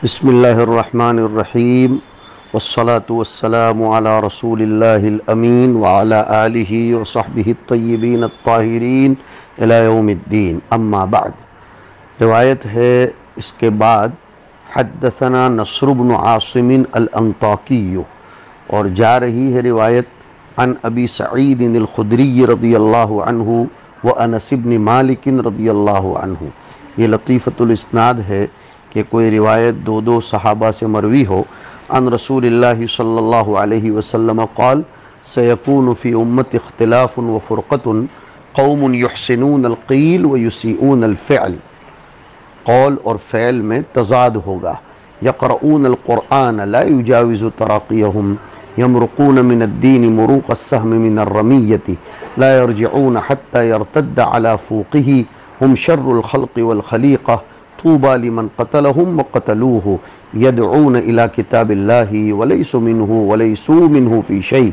بسم اللہ الرحمن الرحیم والصلاة والسلام علی رسول اللہ الامین وعلی آلہ وصحبہ الطیبین الطاہرین الی یوم الدین اما بعد۔ روایت ہے اس کے بعد حدثنا نصر بن عاصم الانطاکی، اور جا رہی ہے روایت عن ابی سعید الخدری رضی اللہ عنہ و انس بن مالک رضی اللہ عنہ۔ یہ لطیفۃ الاسناد ہے کہ کوئی روایت دو صحابہ سے مروی ہو۔ عن رسول اللہ صلی اللہ علیہ وسلم قال سیکون فی امت اختلاف وفرقۃ قوم یحسنون القیل ویسیئون الفعل، قول اور فعل میں تضاد ہوگا۔ یقرؤون القرآن لا یجاوز تراقیہم، یمرقون من الدین مروق السہم من الرمیۃ، لا یرجعون حتی یرتد علی فوقہ، ہم شر الخلق والخلیقہ، طوبى لمن قتلهم وقتلوه، يدعون إلى كتاب الله وليسوا منه في شيء،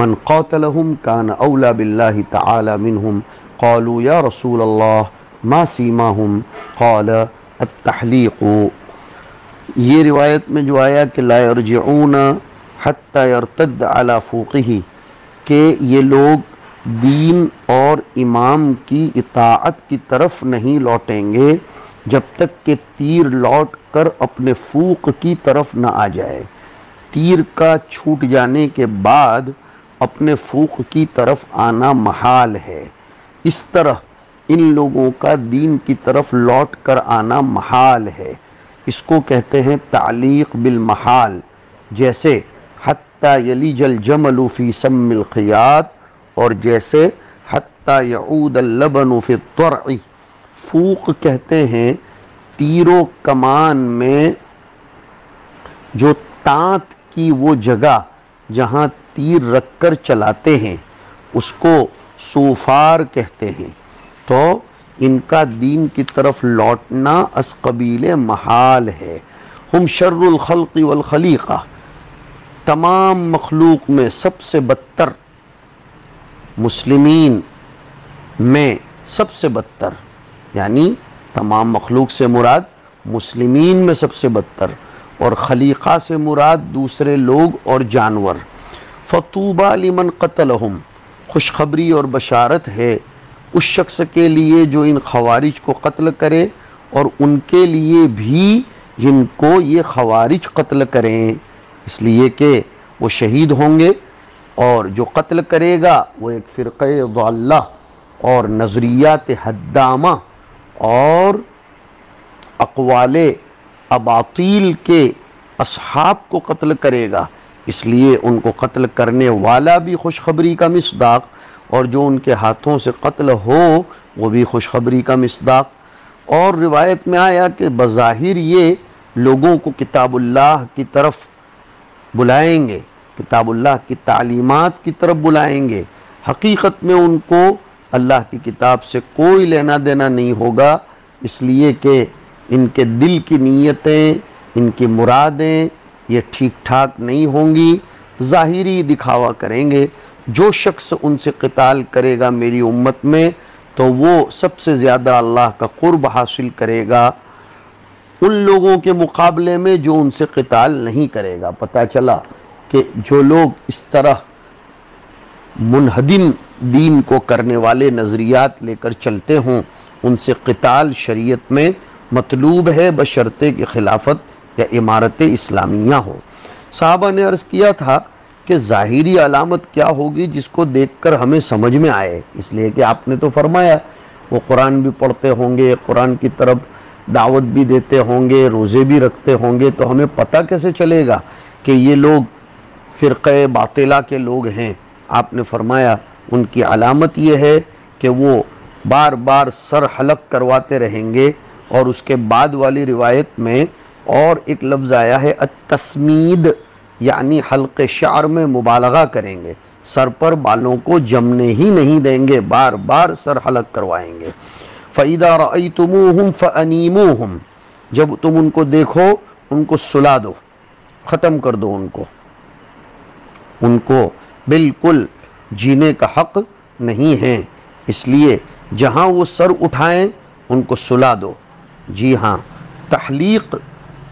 من قاتلهم كان أولى بالله تعالى منهم، قالوا يا رسول الله ما سيماهم، قال التحليق۔ یہ روایت میں جو آیا کہ لا يرجعون حتى يرتد على فوقه، کہ یہ لوگ دین اور امام کی اطاعت کی طرف نہیں لوٹیں گے جب تک کہ تیر لوٹ کر اپنے فوق کی طرف نہ آ جائے۔ تیر کا چھوٹ جانے کے بعد اپنے فوق کی طرف آنا محال ہے، اس طرح ان لوگوں کا دین کی طرف لوٹ کر آنا محال ہے۔ اس کو کہتے ہیں تعلیق بالمحال، جیسے حتی یلیج الجمل فی سم الخیاط، اور جیسے حتی یعود اللبن فی الطرع۔ فوق کہتے ہیں تیر و کمان میں جو تانت کی وہ جگہ جہاں تیر رکھ کر چلاتے ہیں اس کو سوفار کہتے ہیں۔ تو ان کا دین کی طرف لوٹنا از قبیل محال ہے۔ ہم شر الخلق والخلیقہ، تمام مخلوق میں سب سے بدتر، مسلمین میں سب سے بدتر، یعنی تمام مخلوق سے مراد مسلمین میں سب سے بدتر، اور خلیقہ سے مراد دوسرے لوگ اور جانور۔ فطوبى لمن قتلهم، خوشخبری اور بشارت ہے اس شخص کے لیے جو ان خوارج کو قتل کرے، اور ان کے لیے بھی جن کو یہ خوارج قتل کریں، اس لیے کہ وہ شہید ہوں گے، اور جو قتل کرے گا وہ ایک فرقہ ضالہ اور نظریات حدامہ اور اقوال اباطیل کے اصحاب کو قتل کرے گا، اس لیے ان کو قتل کرنے والا بھی خوشخبری کا مصداق، اور جو ان کے ہاتھوں سے قتل ہو وہ بھی خوشخبری کا مصداق۔ اور روایت میں آیا کہ بظاہر یہ لوگوں کو کتاب اللہ کی طرف بلائیں گے، کتاب اللہ کی تعلیمات کی طرف بلائیں گے، حقیقت میں ان کو اللہ کی کتاب سے کوئی لینا دینا نہیں ہوگا، اس لیے کہ ان کے دل کی نیتیں، ان کی مرادیں یہ ٹھیک ٹھاک نہیں ہوں گی، ظاہری دکھاوا کریں گے۔ جو شخص ان سے قتال کرے گا میری امت میں تو وہ سب سے زیادہ اللہ کا قرب حاصل کرے گا ان لوگوں کے مقابلے میں جو ان سے قتال نہیں کرے گا۔ پتہ چلا کہ جو لوگ اس طرح منہدم دین کو کرنے والے نظریات لے کر چلتے ہوں ان سے قتال شریعت میں مطلوب ہے، بشرطے کی خلافت یا امارت اسلامیہ ہو۔ صحابہ نے عرض کیا تھا کہ ظاہری علامت کیا ہوگی جس کو دیکھ کر ہمیں سمجھ میں آئے، اس لیے کہ آپ نے تو فرمایا وہ قرآن بھی پڑھتے ہوں گے، قرآن کی طرف دعوت بھی دیتے ہوں گے، روزے بھی رکھتے ہوں گے، تو ہمیں پتہ کیسے چلے گا کہ یہ لوگ فرقہ باطلہ کے لوگ ہیں؟ آپ نے فرمایا ان کی علامت یہ ہے کہ وہ بار بار سر حلق کرواتے رہیں گے، اور اس کے بعد والی روایت میں اور ایک لفظ آیا ہے التسمید، یعنی حلق شعر میں مبالغہ کریں گے، سر پر بالوں کو جمنے ہی نہیں دیں گے، بار بار سر حلق کروائیں گے۔ فَإِذَا رَأَيْتُمُوهُمْ فَأَنِيمُوهُمْ، جب تم ان کو دیکھو ان کو سلا دو، ختم کر دو، ان کو بالکل جینے کا حق نہیں ہے، اس لیے جہاں وہ سر اٹھائیں ان کو سلا دو۔ جی ہاں، تحلیق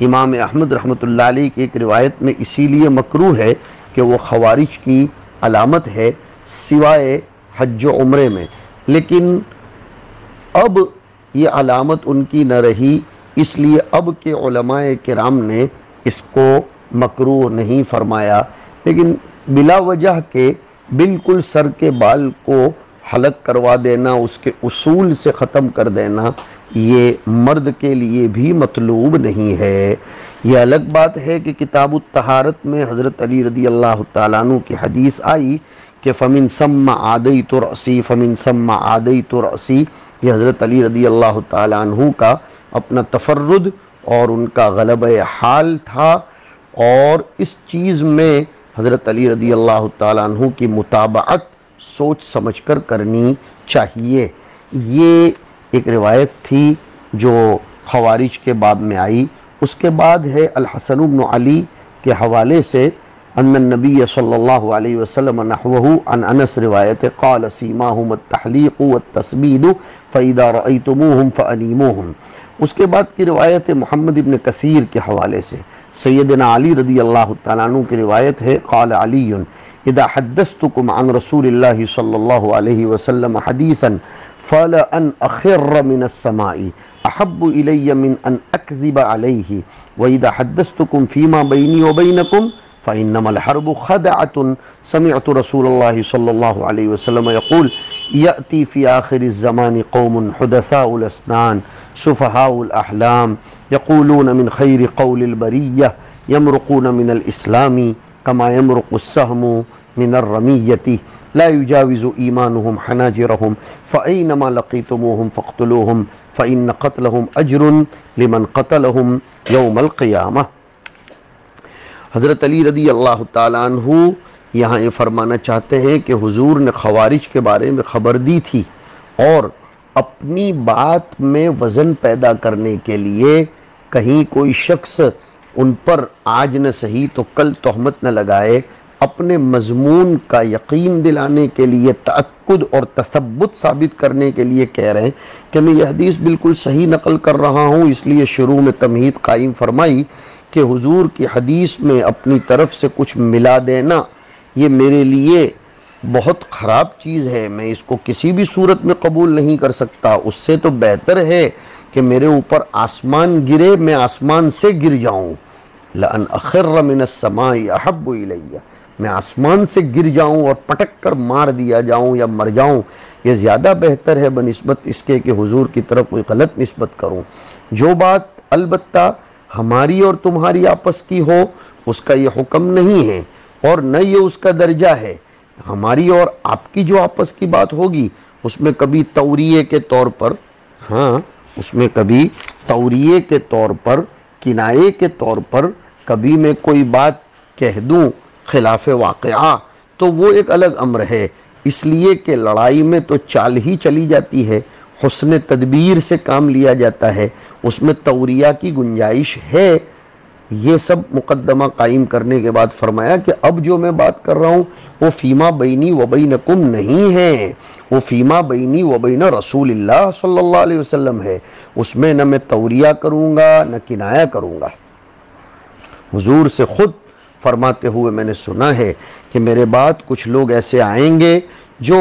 امام احمد رحمۃ اللہ علیہ کی ایک روایت میں اسی لیے مکروہ ہے کہ وہ خوارج کی علامت ہے سوائے حج و عمرے میں، لیکن اب یہ علامت ان کی نہ رہی، اس لیے اب کے علماء کرام نے اس کو مکروہ نہیں فرمایا، لیکن بلا وجہ کے بالکل سر کے بال کو حلق کروا دینا، اس کے اصول سے ختم کر دینا، یہ مرد کے لیے بھی مطلوب نہیں ہے۔ یہ الگ بات ہے کہ کتاب الطہارت میں حضرت علی رضی اللہ تعالیٰ عنہ کی حدیث آئی کہ فَمِن ثَمَّ عَادَيْتُ رَأْسِي فَمِن ثَمَّ عَادَيْتُ رَأْسِي، یہ حضرت علی رضی اللہ تعالیٰ عنہ کا اپنا تفرد اور ان کا غلبہ حال تھا، اور اس چیز میں حضرت علی رضی اللہ تعالیٰ عنہ کی متابعت سوچ سمجھ کر کرنی چاہیے۔ یہ ایک روایت تھی جو خوارج کے باب میں آئی۔ اس کے بعد ہے الحسن بن علی کے حوالے سے ان النبی صلی اللہ علیہ وسلم نحوہ عن انس روایت قال سیماہم التحلیق والتسبید فاذا رأیتموہم فانیموہم۔ اس کے بعد کی روایت محمد ابن کثیر کے حوالے سے سیدنا علی رضی اللہ تعالیٰ عنہ کی روایت ہے قال علی اذا حدثتکم عن رسول اللہ صلی اللہ علیہ وسلم حدیثا فلأن اخر من السماء احب الی من ان اکذب علیہ واذا حدثتکم فیما بینی وبینکم فإنما الحرب خدعة سمعت رسول اللہ صلی اللہ علیہ وسلم يقول یأتی فی آخر الزمان قوم حدثاء الاسنان سفہاء الاحلام یقولون من خیر قول البریہ یمرقون من الاسلام کما یمرق السہم من الرمیۃ لا یجاوز ایمانہم حناجرہم فأینما لقیتموہم فاقتلوہم فإن قتلہم اجر لمن قتلہم یوم القیامہ۔ حضرت علی رضی اللہ تعالیٰ عنہ یہاں یہ فرمانا چاہتے ہیں کہ حضور نے خوارج کے بارے میں خبر دی تھی، اور اپنی بات میں وزن پیدا کرنے کے لیے کہیں کوئی شخص ان پر آج نہ صحیح تو کل تہمت نہ لگائے، اپنے مضمون کا یقین دلانے کے لیے، تأکد اور تثبت ثابت کرنے کے لیے کہہ رہے ہیں کہ میں یہ حدیث بالکل صحیح نقل کر رہا ہوں۔ اس لیے شروع میں تمہید قائم فرمائی کہ حضور کی حدیث میں اپنی طرف سے کچھ ملا دینا یہ میرے لیے بہت خراب چیز ہے، میں اس کو کسی بھی صورت میں قبول نہیں کر سکتا۔ اس سے تو بہتر ہے کہ میرے اوپر آسمان گرے، میں آسمان سے گر جاؤں۔ لَأَنْ أَخِرَّ مِنَ السَّمَاءِ أَحَبُّ إِلَيَّ، میں آسمان سے گر جاؤں اور پٹک کر مار دیا جاؤں یا مر جاؤں، یہ زیادہ بہتر ہے بنسبت اس کے کہ حضور کی طرف کوئی غلط نسبت کروں۔ جو بات البتہ ہماری اور تمہاری آپس کی ہو اس کا یہ حکم نہیں ہے، اور نہ یہ اس کا درجہ ہے۔ ہماری اور آپ کی جو آپس کی بات ہوگی اس میں کبھی توریے کے طور پر، اس میں کبھی توریے کے طور پر، کنایے کے طور پر کبھی میں کوئی بات کہہ دوں خلاف واقعہ تو وہ ایک الگ امر ہے، اس لیے کہ لڑائی میں تو چال ہی چلی جاتی ہے، حسن تدبیر سے کام لیا جاتا ہے، اس میں توریہ کی گنجائش ہے۔ یہ سب مقدمہ قائم کرنے کے بعد فرمایا کہ اب جو میں بات کر رہا ہوں وہ فیما بینی و بینکم نہیں ہے، وہ فیما بینی و بین رسول اللہ صلی اللہ علیہ وسلم ہے، اس میں نہ میں توریہ کروں گا نہ کنایہ کروں گا۔ حضور سے خود فرماتے ہوئے میں نے سنا ہے کہ میرے بعد کچھ لوگ ایسے آئیں گے جو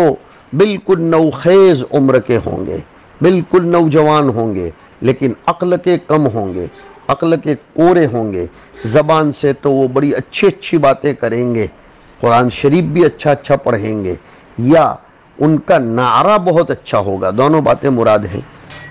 بالکل نوخیز عمر کے ہوں گے، بالکل نوجوان ہوں گے، لیکن عقل کے کم ہوں گے، عقل کے کورے ہوں گے، زبان سے تو وہ بڑی اچھی اچھی باتیں کریں گے، قرآن شریف بھی اچھا اچھا پڑھیں گے، یا ان کا نعرہ بہت اچھا ہوگا۔ دونوں باتیں مراد ہیں۔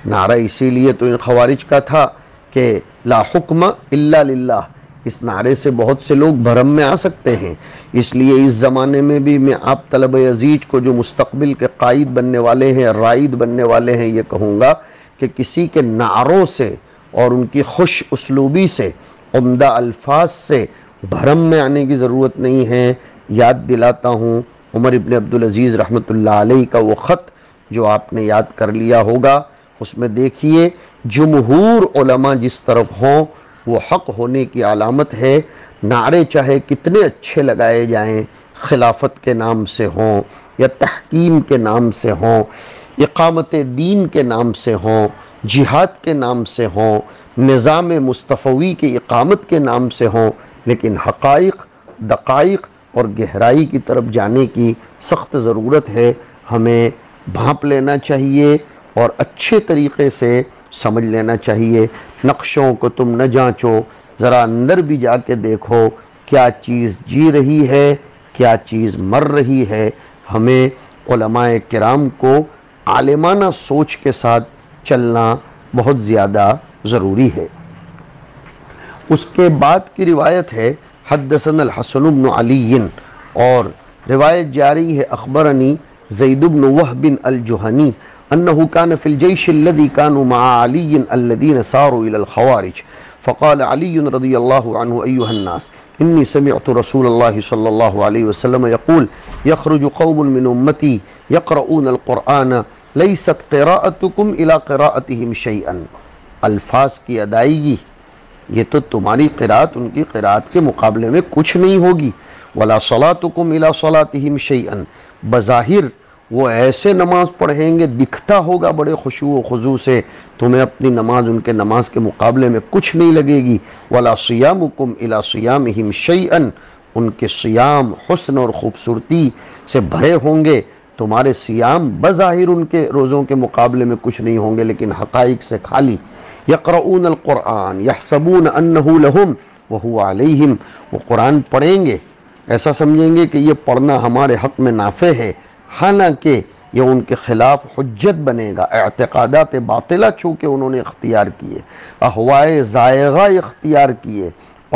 نعرہ اسی لیے تو ان خوارج کا تھا کہ لا حکم الا للہ، اس نعرے سے بہت سے لوگ بھرم میں آ سکتے ہیں، اس لیے اس زمانے میں بھی میں آپ طلبہ عزیز کو جو مستقبل کے قائد بننے والے ہیں، رائد بننے والے ہیں، یہ کہوں گا کہ کسی کے نعروں سے اور ان کی خوش اسلوبی سے، عمدہ الفاظ سے بھرم میں آنے کی ضرورت نہیں ہے۔ یاد دلاتا ہوں عمر ابن عبدالعزیز رحمۃ اللہ علیہ کا وہ خط جو آپ نے یاد کر لیا ہوگا، اس میں دیکھیے جمہور علماء جس طرف ہوں وہ حق ہونے کی علامت ہے۔ نعرے چاہے کتنے اچھے لگائے جائیں، خلافت کے نام سے ہوں یا تحکیم کے نام سے ہوں، اقامت دین کے نام سے ہوں، جہاد کے نام سے ہوں، نظام مصطفوی کی اقامت کے نام سے ہوں، لیکن حقائق، دقائق اور گہرائی کی طرف جانے کی سخت ضرورت ہے۔ ہمیں بھانپ لینا چاہیے اور اچھے طریقے سے سمجھ لینا چاہیے۔ نقشوں کو تم نہ جانچو، ذرا اندر بھی جا کے دیکھو کیا چیز جی رہی ہے، کیا چیز مر رہی ہے۔ ہمیں علماء کرام کو عالمانہ سوچ کے ساتھ چلنا بہت زیادہ ضروری ہے۔ اس کے بعد کی روایت ہے حدثنا الحسن بن علی، اور روایت جاری ہے اخبرنی زید بن وہب الجہنی انه كان في الجيش الذي كانوا مع علي الذين ساروا الى الخوارج فقال علي رضي الله عنه ايها الناس اني سمعت رسول الله صلى الله عليه وسلم يقول يخرج قوم من امتي يقرؤون القرآن ليست قراءتكم الى قراءتهم شيئا۔ الفاظ کی ادائیگی، یہ تو تمہاری قراءت ان کی قراءت کے مقابلے میں کچھ نہیں ہوگی۔ ولا صلاتكم الى صلاتهم شيئا، بظاہر وہ ایسے نماز پڑھیں گے، دکھتا ہوگا بڑے خشوع و خضوع سے، تمہیں اپنی نماز ان کے نماز کے مقابلے میں کچھ نہیں لگے گی۔ ولا صیامکم الی صیامہم شیئا، ان کے صیام حسن اور خوبصورتی سے بھرے ہوں گے، تمہارے صیام بظاہر ان کے روزوں کے مقابلے میں کچھ نہیں ہوں گے، لیکن حقائق سے خالی۔ یقرؤون القرآن یحسبون انہ لہم وہو علیہم، وہ قرآن پڑھیں گے، ایسا سمجھیں گے کہ یہ پڑھنا ہمارے حق میں نافع ہے، حالانکہ یہ ان کے خلاف حجت بنے گا۔ اعتقادات باطلہ چونکہ انہوں نے اختیار کیے، اہوائے زائغہ اختیار کیے،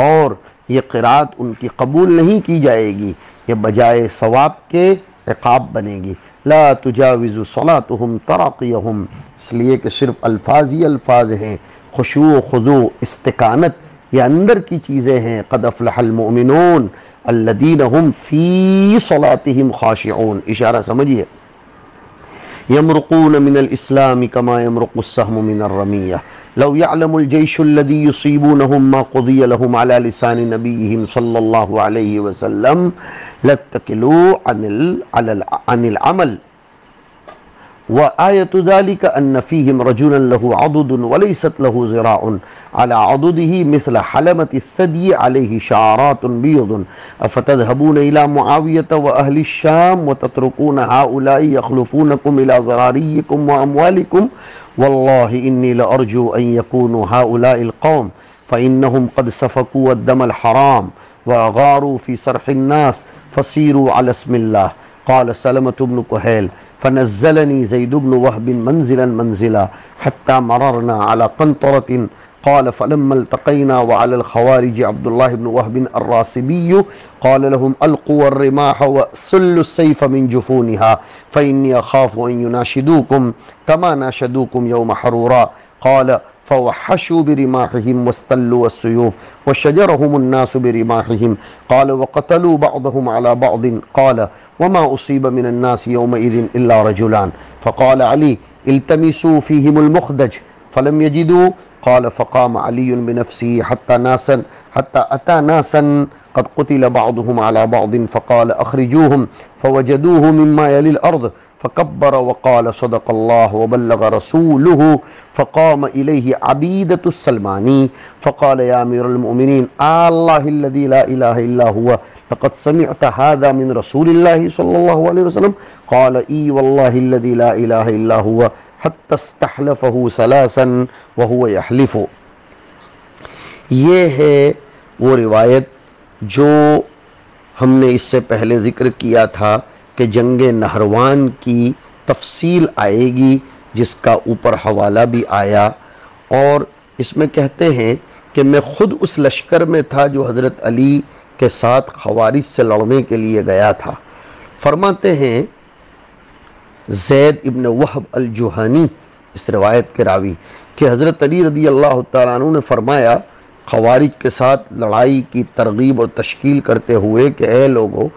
اور یہ قرات ان کی قبول نہیں کی جائے گی، یہ بجائے ثواب کے عقاب بنے گی۔ لا تجاوز صلاتهم تراقیہم، اس لیے کہ صرف الفاظ ہی الفاظ ہیں، خشوع و خضوع، استقامت یہ اندر کی چیزیں ہیں۔ قد افلح المؤمنون الذین هم فی صلاتهم خاشعون، اشارہ سمجھیے۔ یمرقون من الاسلام کما یمرق السهم من الرمیہ، لو يعلم الجيش الذي يصيبونهم ما قضي لهم على لسان نبيهم صلى الله عليه وسلم لاتكلوا عن العمل، وآية ذلك أن فيهم رجلا له عضد وليست له ذراع على عضده مثل حلمة الثدي عليه شعرات بيض، أفتذهبون إلى معاوية وأهل الشام وتتركون هؤلاء يخلفونكم إلى ذراريكم وأموالكم، والله إني لأرجو أن يكونوا هؤلاء القوم فإنهم قد سفكوا الدم الحرام وأغاروا في سرح الناس فسيروا على اسم الله۔ قال سلمة بن كهيل فنزلني زيد بن وهب منزلا حتى مررنا على قنطرة، قال فلما التقينا وعلى الخوارج عبد الله بن وهب الراسبي قال لهم ألقوا الرماح وسلوا السيف من جفونها فإني أخاف أن يناشدوكم كما ناشدوكم يوم حرورا، قال فوحشوا برماحهم واستلوا السيوف وشجرهم الناس برماحهم، قال وقتلوا بعضهم على بعض، قال وما أصيب من الناس يومئذ إلا رجلان، فقال علي التمسوا فيهم المخدج فلم يجدوا، قال فقام علي بنفسه حتى أتى ناسا قد قتل بعضهم على بعض، فقال أخرجوهم فوجدوه مما يلي الأرض، فكبر وقال صدق الله وبلغ رسوله، فقام إليه عبيدة السلماني فقال يا أمير المؤمنين الله الذي لا إله إلا هو لقد سمعت هذا من رسول الله صلى الله عليه وسلم، قال إي والله الذي لا إله إلا هو حتى استحلفه ثلاثا وهو يحلف۔ یہ ہے وہ روایت جو ہم نے اس سے پہلے ذکر کیا تھا کہ جنگ نہروان کی تفصیل آئے گی، جس کا اوپر حوالہ بھی آیا، اور اس میں کہتے ہیں کہ میں خود اس لشکر میں تھا جو حضرت علی کے ساتھ خوارج سے لڑنے کے لیے گیا تھا۔ فرماتے ہیں زید ابن وہب الجہنی اس روایت کے راوی کہ حضرت علی رضی اللہ تعالیٰ عنہ نے فرمایا خوارج کے ساتھ لڑائی کی ترغیب اور تشکیل کرتے ہوئے کہ اے لوگو،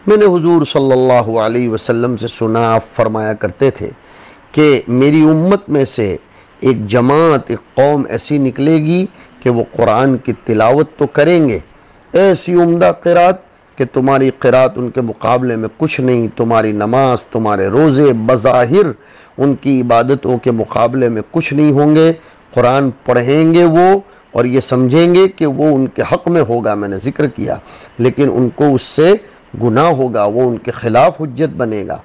میں نے حضور صلی اللہ علیہ وسلم سے سنا، آپ فرمایا کرتے تھے کہ میری امت میں سے ایک جماعت، ایک قوم ایسی نکلے گی کہ وہ قرآن کی تلاوت تو کریں گے، ایسی عمدہ قرات کہ تمہاری قرات ان کے مقابلے میں کچھ نہیں، تمہاری نماز، تمہارے روزے بظاہر ان کی عبادتوں کے مقابلے میں کچھ نہیں ہوں گے، قرآن پڑھیں گے وہ اور یہ سمجھیں گے کہ وہ ان کے حق میں ہوگا، میں نے ذکر کیا، لیکن ان کو اس سے گناہ ہوگا، وہ ان کے خلاف حجت بنے گا۔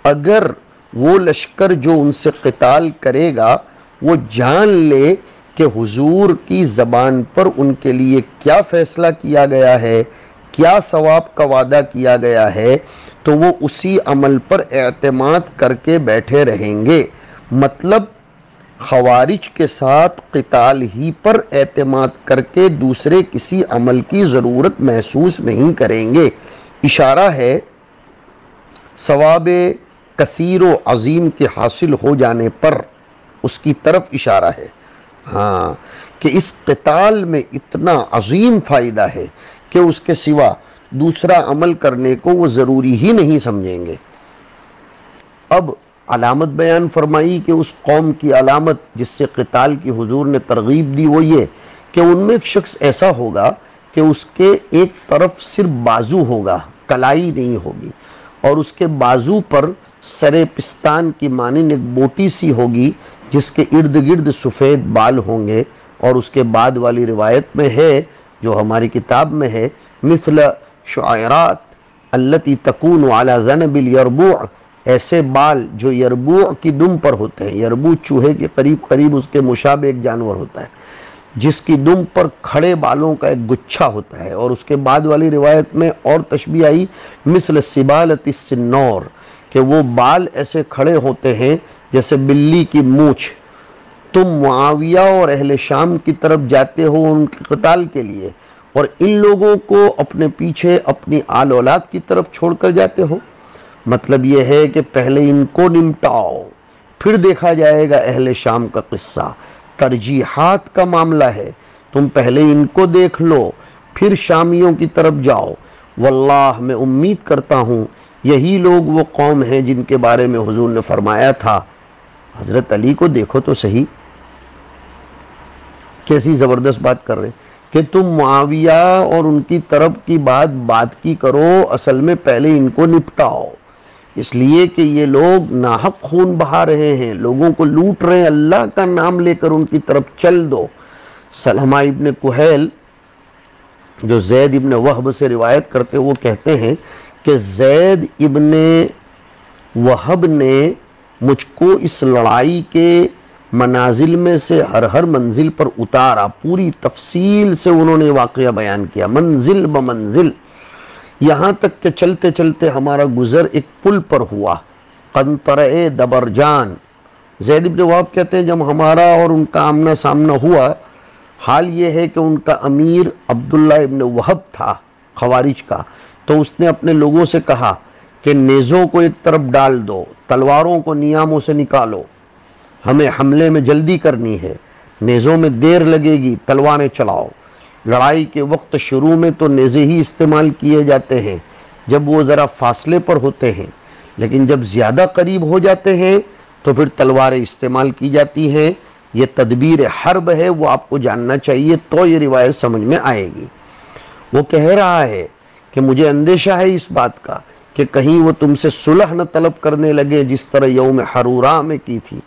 اگر وہ لشکر جو ان سے قتال کرے گا وہ جان لے کہ حضور کی زبان پر ان کے لیے کیا فیصلہ کیا گیا ہے، کیا ثواب کا وعدہ کیا گیا ہے، تو وہ اسی عمل پر اعتماد کر کے بیٹھے رہیں گے۔ مطلب خوارج کے ساتھ قتال ہی پر اعتماد کر کے دوسرے کسی عمل کی ضرورت محسوس نہیں کریں گے۔ اشارہ ہے ثواب کثیر و عظیم کے حاصل ہو جانے پر، اس کی طرف اشارہ ہے، ہاں، کہ اس قتال میں اتنا عظیم فائدہ ہے کہ اس کے سوا دوسرا عمل کرنے کو وہ ضروری ہی نہیں سمجھیں گے۔ اب علامت بیان فرمائی کہ اس قوم کی علامت جس سے قتال کی حضور نے ترغیب دی وہ یہ کہ ان میں ایک شخص ایسا ہوگا کہ اس کے ایک طرف صرف بازو ہوگا، کلائی نہیں ہوگی، اور اس کے بازو پر سر پستان کی مانند ایک بوٹی سی ہوگی جس کے ارد گرد سفید بال ہوں گے، اور اس کے بعد والی روایت میں ہے جو ہماری کتاب میں ہے مثل شعیرات التی تکون علی ذنب الیربوع، ایسے بال جو یربوع کی دم پر ہوتے ہیں۔ یربوع چوہے کے قریب قریب اس کے مشابہ ایک جانور ہوتا ہے جس کی دم پر کھڑے بالوں کا ایک گچھا ہوتا ہے، اور اس کے بعد والی روایت میں اور تشبیہ آئی مثل سبالۃ السنور، کہ وہ بال ایسے کھڑے ہوتے ہیں جیسے بلی کی مونچھ۔ تم معاویہ اور اہل شام کی طرف جاتے ہو ان کے قتال کے لیے، اور ان لوگوں کو اپنے پیچھے اپنی آل اولاد کی طرف چھوڑ کر جاتے ہو۔ مطلب یہ ہے کہ پہلے ان کو نمٹاؤ، پھر دیکھا جائے گا اہل شام کا قصہ۔ ترجیحات کا معاملہ ہے، تم پہلے ان کو دیکھ لو پھر شامیوں کی طرف جاؤ۔ واللہ میں امید کرتا ہوں یہی لوگ وہ قوم ہیں جن کے بارے میں حضور نے فرمایا تھا۔ حضرت علی کو دیکھو تو صحیح، کیسی زبردست بات کر رہے ہیں کہ تم معاویہ اور ان کی طرف کی بات کی کرو، اصل میں پہلے ان کو نپٹاؤ، اس لیے کہ یہ لوگ ناحق خون بہا رہے ہیں، لوگوں کو لوٹ رہے ہیں، اللہ کا نام لے کر ان کی طرف چل دو۔ سلمہ ابن کہیل جو زید ابن وہب سے روایت کرتے وہ کہتے ہیں کہ زید ابن وہب نے مجھ کو اس لڑائی کے منازل میں سے ہر منزل پر اتارا، پوری تفصیل سے انہوں نے واقعہ بیان کیا منزل بمنزل، یہاں تک کہ چلتے چلتے ہمارا گزر ایک پل پر ہوا، قنطرہ دبرجان۔ زید ابن وہب کہتے ہیں جب ہمارا اور ان کا آمنا سامنا ہوا، حال یہ ہے کہ ان کا امیر عبداللہ ابن وہب تھا خوارج کا، تو اس نے اپنے لوگوں سے کہا کہ نیزوں کو ایک طرف ڈال دو، تلواروں کو نیاموں سے نکالو، ہمیں حملے میں جلدی کرنی ہے، نیزوں میں دیر لگے گی، تلواریں چلاؤ۔ لڑائی کے وقت شروع میں تو نیزے ہی استعمال کیے جاتے ہیں جب وہ ذرا فاصلے پر ہوتے ہیں، لیکن جب زیادہ قریب ہو جاتے ہیں تو پھر تلواریں استعمال کی جاتی ہیں۔ یہ تدبیر حرب ہے، وہ آپ کو جاننا چاہیے تو یہ روایت سمجھ میں آئے گی۔ وہ کہہ رہا ہے کہ مجھے اندیشہ ہے اس بات کا کہ کہیں وہ تم سے صلح نہ طلب کرنے لگے جس طرح یوم حرورہ میں کی تھی۔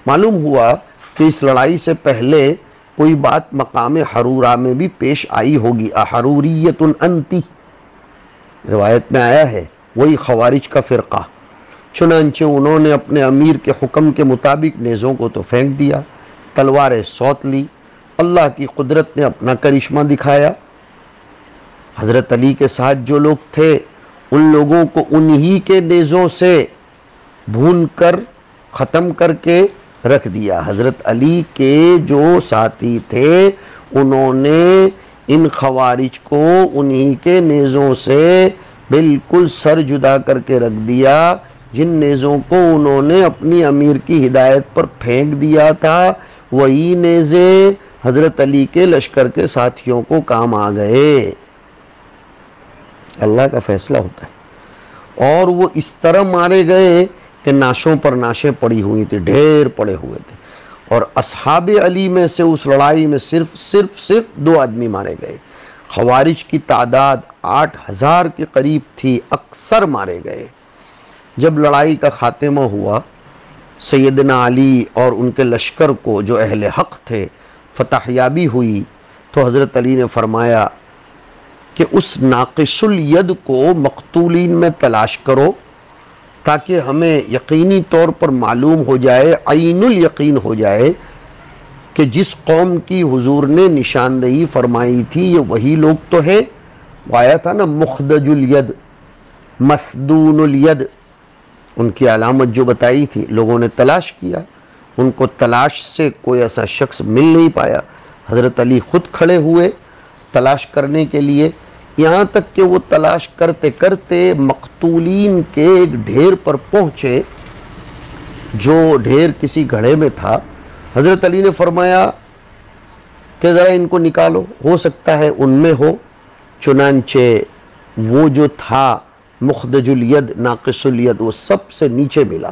معلوم ہوا کہ اس لڑائی سے پہلے کوئی بات مقام حرورہ میں بھی پیش آئی ہوگی۔ احروریت انتی، روایت میں آیا ہے وہی خوارج کا فرقہ۔ چنانچہ انہوں نے اپنے امیر کے حکم کے مطابق نیزوں کو تو پھینک دیا، تلواریں سوت لی، اللہ کی قدرت نے اپنا کرشمہ دکھایا۔ حضرت علی کے ساتھ جو لوگ تھے ان لوگوں کو انہی کے نیزوں سے بھون کر ختم کر کے رکھ دیا۔ حضرت علی کے جو ساتھی تھے انہوں نے ان خوارج کو انہی کے نیزوں سے بالکل سر جدا کر کے رکھ دیا، جن نیزوں کو انہوں نے اپنی امیر کی ہدایت پر پھینک دیا تھا، وہی نیزے حضرت علی کے لشکر کے ساتھیوں کو کام آ گئے۔ اللہ کا فیصلہ ہوتا ہے۔ اور وہ اس طرح مارے گئے کہ ناشوں پر ناشیں پڑی ہوئی تھی، ڈھیر پڑے ہوئے تھے، اور اصحاب علی میں سے اس لڑائی میں صرف 2 آدمی مارے گئے۔ خوارج کی تعداد 8000 کے قریب تھی، اکثر مارے گئے۔ جب لڑائی کا خاتمہ ہوا سیدنا علی اور ان کے لشکر کو جو اہل حق تھے فتح یابی ہوئی، تو حضرت علی نے فرمایا کہ اس ناقص الید کو مقتولین میں تلاش کرو تاکہ ہمیں یقینی طور پر معلوم ہو جائے، عین الیقین ہو جائے کہ جس قوم کی حضور نے نشاندہی فرمائی تھی یہ وہی لوگ تو ہیں۔ وہ آیا تھا نا مخدج الید، مسدون الید، ان کی علامت جو بتائی تھی، لوگوں نے تلاش کیا، ان کو تلاش سے کوئی ایسا شخص مل نہیں پایا۔ حضرت علی خود کھڑے ہوئے تلاش کرنے کے لیے، یہاں تک کہ وہ تلاش کرتے کرتے مقتولین کے ایک ڈھیر پر پہنچے، جو ڈھیر کسی گھڑے میں تھا۔ حضرت علی نے فرمایا کہ ذرا ان کو نکالو، ہو سکتا ہے ان میں ہو۔ چنانچہ وہ جو تھا مخدج الید، ناقص الید، وہ سب سے نیچے ملا۔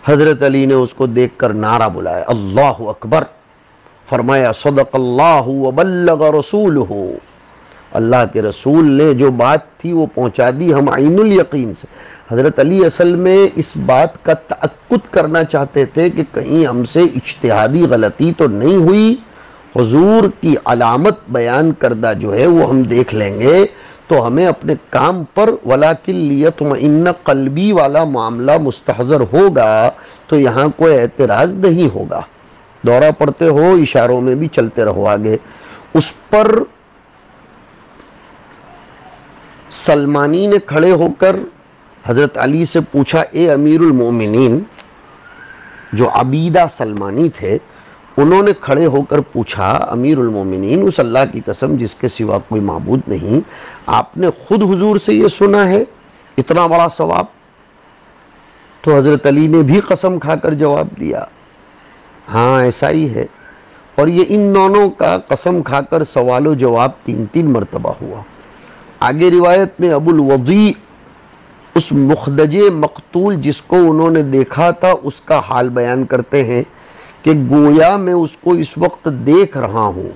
حضرت علی نے اس کو دیکھ کر نعرہ بلایا، اللہ اکبر، فرمایا صدق اللہ وبلغ رسولہ، اللہ کے رسول نے جو بات تھی وہ پہنچا دی ہم عین الیقین سے۔ حضرت علی اصل میں اس بات کا تأکد کرنا چاہتے تھے کہ کہیں ہم سے اجتہادی غلطی تو نہیں ہوئی، حضور کی علامت بیان کردہ جو ہے وہ ہم دیکھ لیں گے تو ہمیں اپنے کام پر ولیکن لیطمئن قلبی والا معاملہ مستحضر ہوگا، تو یہاں کوئی اعتراض نہیں ہوگا۔ دورہ پڑھتے ہو، اشاروں میں بھی چلتے رہو آگے۔ اس پر سلمانی نے کھڑے ہو کر حضرت علی سے پوچھا، اے امیر المومنین، جو عبیدہ سلمانی تھے انہوں نے کھڑے ہو کر پوچھا، امیر المومنین، اس اللہ کی قسم جس کے سوا کوئی معبود نہیں، آپ نے خود حضور سے یہ سنا ہے اتنا بڑا ثواب؟ تو حضرت علی نے بھی قسم کھا کر جواب دیا، ہاں ایسا ہی ہے۔ اور یہ ان دونوں کا قسم کھا کر سوال و جواب 3 مرتبہ ہوا۔ آگے روایت میں ابو الوضیع اس مخدج مقتول جس کو انہوں نے دیکھا تھا اس کا حال بیان کرتے ہیں کہ گویا میں اس کو اس وقت دیکھ رہا ہوں،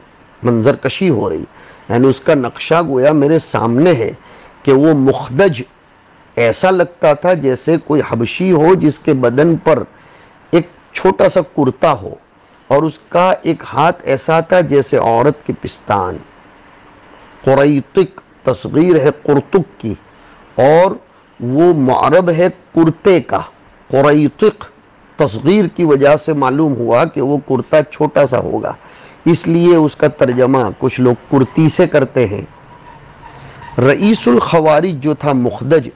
منظر کشی ہو رہی، یعنی اس کا نقشہ گویا میرے سامنے ہے کہ وہ مخدج ایسا لگتا تھا جیسے کوئی حبشی ہو جس کے بدن پر ایک چھوٹا سا کرتا ہو، اور اس کا ایک ہاتھ ایسا تھا جیسے عورت کے پستان، قریطق تصغیر ہے قرطک کی، اور وہ معرب ہے کرتے کا، قریطق تصغیر کی وجہ سے معلوم ہوا کہ وہ کرتا چھوٹا سا ہوگا، اس لیے اس کا ترجمہ کچھ لوگ کرتی سے کرتے ہیں۔ رئیس الخوارج جو تھا مخدج،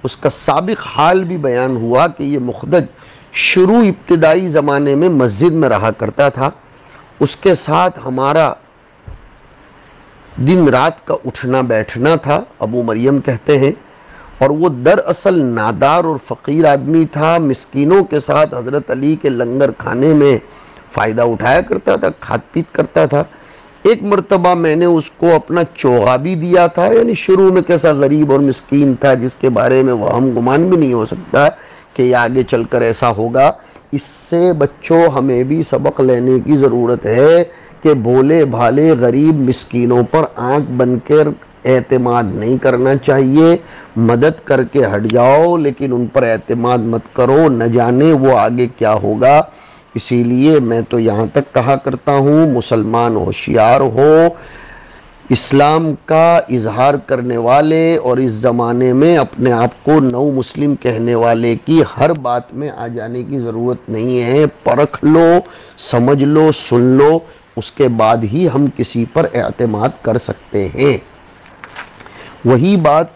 اس کا سابق حال بھی بیان ہوا کہ یہ مخدج شروع ابتدائی زمانے میں مسجد میں رہا کرتا تھا، اس کے ساتھ ہمارا دن رات کا اٹھنا بیٹھنا تھا، ابو مریم کہتے ہیں، اور وہ دراصل نادار اور فقیر آدمی تھا، مسکینوں کے ساتھ حضرت علی کے لنگر کھانے میں فائدہ اٹھایا کرتا تھا، کھات پیت کرتا تھا۔ ایک مرتبہ میں نے اس کو اپنا چوغا بھی دیا تھا، یعنی شروع میں کیسا غریب اور مسکین تھا جس کے بارے میں وہ ہم گمان بھی نہیں ہو سکتا کہ یہ آگے چل کر ایسا ہوگا۔ اس سے بچوں ہمیں بھی سبق لینے کی ضرورت ہے کہ بھولے بھالے غریب مسکینوں پر آنکھ بن کر اعتماد نہیں کرنا چاہیے، مدد کر کے ہٹ جاؤ لیکن ان پر اعتماد مت کرو، نہ جانے وہ آگے کیا ہوگا۔ اسی لیے میں تو یہاں تک کہا کرتا ہوں، مسلمان ہوشیار ہو، اسلام کا اظہار کرنے والے اور اس زمانے میں اپنے آپ کو نو مسلم کہنے والے کی ہر بات میں آ جانے کی ضرورت نہیں ہے، پرکھ لو، سمجھ لو، سن لو، اس کے بعد ہی ہم کسی پر اعتماد کر سکتے ہیں۔ وہی بات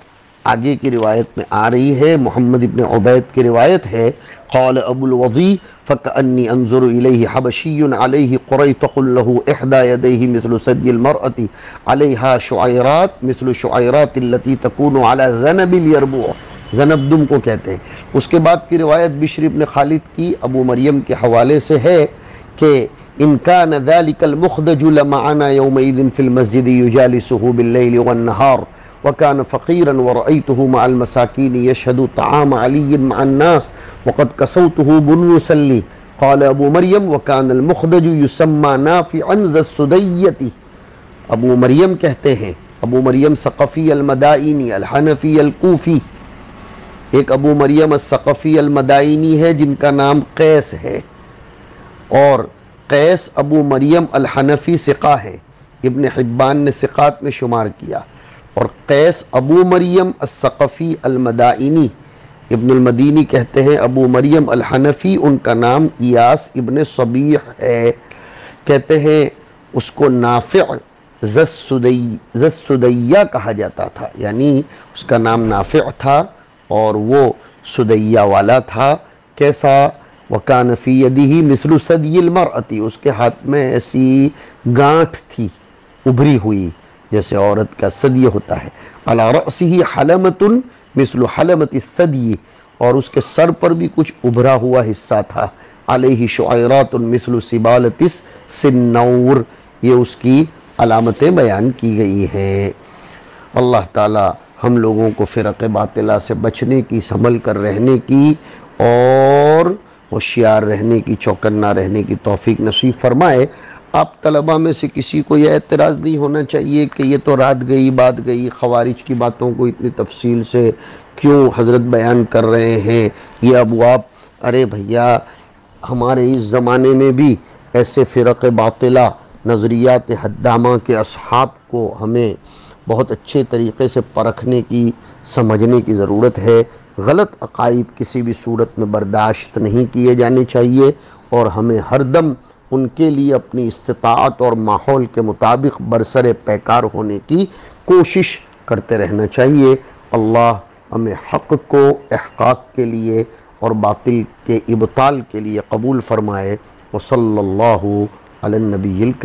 آگے کی روایت میں آ رہی ہے، محمد ابن عبید کی روایت ہے، قال ابو الوضیع فکأنی انظر الیہ حبشی علیہ قریطق له احدى یدیہ مثل ثدی المرأة علیہا شعیرات مثل شعیرات التي تکون على ذنب الیربوع، ذنب دم کو کہتے ہیں۔ اس کے بعد کی روایت بشر ابن خالد کی ابو مریم کے حوالے سے ہے کہ ان كان ذلك المخدج لمعنا يومئذ في المسجد يجالسه بالليل والنهار وكان فقيرا ورأيته مع المساكين يشهد طعام علي مع الناس وقد كسوته بنوسا لي، قال ابو مریم وكان المخدج يسمى نافعا ذا السدية۔ ابو مریم کہتے ہیں، ابو مریم ثقفی المدائنی الحنفی الکوفی، ایک ابو مریم الثقفی المدائنی ہے جن کا نام قیس ہے، اور قیس ابو مریم الحنفی ثقہ ہے، ابن حبان نے ثقات میں شمار کیا۔ اور قیس ابو مریم الثقفی المدائنی، ابن المدینی کہتے ہیں ابو مریم الحنفی، ان کا نام ایاس ابن صبیح ہے۔ کہتے ہیں اس کو نافع ذالسدیہ کہا جاتا تھا، یعنی اس کا نام نافع تھا اور وہ سدیہ والا تھا۔ کیسا؟ وَكَانَ فِي يَدِهِ مِثْلُ ثَدْيِ الْمَرْأَةِ، اس کے ہاتھ میں ایسی گانٹھ تھی ابھری ہوئی جیسے عورت کا ثدی ہوتا ہے۔ عَلَى رَأْسِهِ حَلَمَةٌ مِثْلُ حَلَمَةِ الثَّدْيِ، اور اس کے سر پر بھی کچھ ابھرا ہوا حصہ تھا۔ عَلَيْهِ شُعَيْرَاتٌ مِثْلُ سِبَالَةِ السِّنَّوْرِ، یہ اس کی علامتیں بیان کی گئی ہیں۔ اللہ تعالی ہم لوگوں کو فرق باطلہ سے بچنے کی، سنبھل کر رہنے کی اور ہوشیار رہنے کی، چوکنا رہنے کی توفیق نصیب فرمائے۔ آپ طلباء میں سے کسی کو یہ اعتراض نہیں ہونا چاہیے کہ یہ تو رات گئی بات گئی، خوارج کی باتوں کو اتنی تفصیل سے کیوں حضرت بیان کر رہے ہیں، یہ ابواب۔ ارے بھیا، ہمارے اس زمانے میں بھی ایسے فرق باطلہ، نظریات حدامہ کے اصحاب کو ہمیں بہت اچھے طریقے سے پرکھنے کی، سمجھنے کی ضرورت ہے۔ غلط عقائد کسی بھی صورت میں برداشت نہیں کیے جانے چاہیے، اور ہمیں ہر دم ان کے لیے اپنی استطاعت اور ماحول کے مطابق برسر پیکار ہونے کی کوشش کرتے رہنا چاہیے۔ اللہ ہمیں حق کو احقاق کے لیے اور باطل کے ابطال کے لیے قبول فرمائے۔ وصلی اللہ علی النبی الکریم۔